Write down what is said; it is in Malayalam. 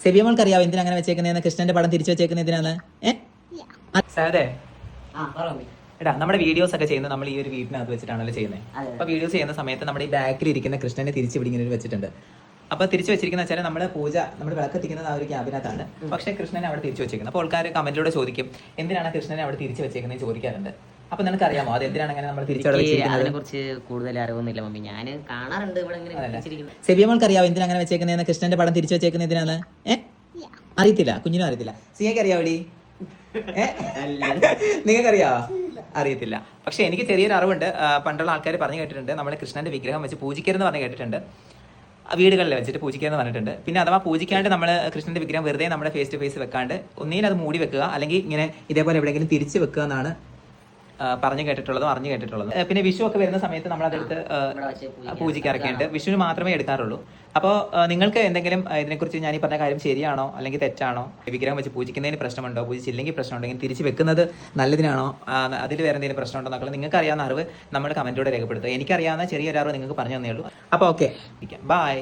സെബിയമോൾക്ക് അറിയാവോ എന്തിനാ അങ്ങനെ വെച്ചേക്കുന്നതെന്ന്? കൃഷ്ണന്റെ പടം തിരിച്ചു വെച്ചേക്കുന്നത് എന്തിനാണ്? സാറേ എടാ, നമ്മുടെ വീഡിയോസ് ഒക്കെ ചെയ്യുന്നത് നമ്മൾ ഈ ഒരു വീട്ടിനകത്ത് വെച്ചിട്ടാണല്ലോ ചെയ്യുന്നത്. അപ്പൊ വീഡിയോസ് ചെയ്യുന്ന സമയത്ത് നമ്മുടെ ഈ ബാക്കിൽ ഇരിക്കുന്ന കൃഷ്ണനെ തിരിച്ച് ഇവിടെ ഇങ്ങനെ വെച്ചിട്ടുണ്ട്. അപ്പൊ തിരിച്ചു വെച്ചിരിക്കുന്ന വെച്ചാൽ നമ്മുടെ പൂജ, നമ്മൾ വിളക്കെത്തിക്കുന്നത് ആ ഒരു ക്യാബിനകത്താണ്. പക്ഷേ കൃഷ്ണനെ അവിടെ തിരിച്ചു വെച്ചേക്കുന്നത്. അപ്പോൾ ആൾക്കാർ കമന്റിലൂടെ ചോദിക്കും എന്തിനാണ് കൃഷ്ണനെ അവിടെ തിരിച്ചു വെച്ചേക്കുന്നത് ചോദിക്കാറുണ്ട്. അപ്പൊ നിനക്ക് അറിയാമോ അത് എന്തിനാണ് അങ്ങനെ നമ്മൾ തിരിച്ചവിടെ വെച്ചിരിക്കുന്നത്? അതിനെ കുറിച്ച് കൂടുതൽ അറിവൊന്നുമില്ല മമ്മി. ഞാൻ കാണാറുണ്ട് ഇവിടെ ഇങ്ങനെ. സെബിയമോൾക്ക് അറിയാവോ എന്തിനാ അങ്ങനെ വെച്ചേക്കുന്നതെന്ന്? കൃഷ്ണന്റെ പടം തിരിച്ചു വെച്ചേക്കുന്നത് എന്തിനാണ്? അറിയത്തില്ല, കുഞ്ഞിനും അറിയത്തില്ല. സിയക്ക് അറിയാവോടി? നിങ്ങൾക്കറിയാവോ? അറിയത്തില്ല. പക്ഷെ എനിക്ക് ചെറിയൊരു അറിവുണ്ട്. പണ്ടുള്ള ആൾക്കാർ പറഞ്ഞു കേട്ടിട്ടുണ്ട് നമ്മളെ കൃഷ്ണന്റെ വിഗ്രഹം വെച്ച് പൂജിക്കരുതെന്ന് പറഞ്ഞു കേട്ടിട്ടുണ്ട്. വീടുകളിൽ വെച്ചിട്ട് പൂജിക്കരുതെന്ന് പറഞ്ഞിട്ടുണ്ട്. പിന്നെ അഥവാ പൂജിക്കാണ്ട് നമ്മൾ കൃഷ്ണന്റെ വിഗ്രഹം വെറുതെ നമ്മുടെ ഫേസ് ടു ഫേസ് വെക്കാണ്ട് ഒന്നിനും അത് മൂടി വെക്കുക, അല്ലെങ്കിൽ ഇങ്ങനെ ഇതേപോലെ എവിടെയെങ്കിലും തിരിച്ച് വെക്കുക എന്നാണ് പറഞ്ഞു കേട്ടിട്ടുള്ളതും അറിഞ്ഞു കേട്ടിട്ടുള്ളതും. പിന്നെ വിഷു ഒക്കെ വരുന്ന സമയത്ത് നമ്മൾ അതെടുത്ത് പൂജിക്കാറൊക്കെ ഉണ്ട്. വിഷുവിന് മാത്രമേ എടുക്കാറുള്ളൂ. അപ്പോൾ നിങ്ങൾക്ക് എന്തെങ്കിലും ഇതിനെക്കുറിച്ച് ഞാൻ ഈ പറഞ്ഞ കാര്യം ശരിയാണോ അല്ലെങ്കിൽ തെറ്റാണോ? വിഗ്രഹം വെച്ച് പൂജിക്കുന്നതിന് പ്രശ്നമുണ്ടോ? പൂജിച്ചില്ലെങ്കിൽ പ്രശ്നമുണ്ടെങ്കിൽ തിരിച്ച് വെക്കുന്നത് നല്ലതിനാണോ? അതിൽ വേറെ എന്തെങ്കിലും പ്രശ്നമുണ്ടോ എന്നൊക്കെ നിങ്ങൾക്ക് അറിയാവുന്ന അറിവ് നമ്മൾ കമന്റിലൂടെ രേഖപ്പെടുത്തുക. എനിക്കറിയാവുന്ന ചെറിയൊരു അറിവ് നിങ്ങൾക്ക് പറഞ്ഞു തന്നേ ഉള്ളൂ. അപ്പോൾ ഓക്കെ, ബൈ.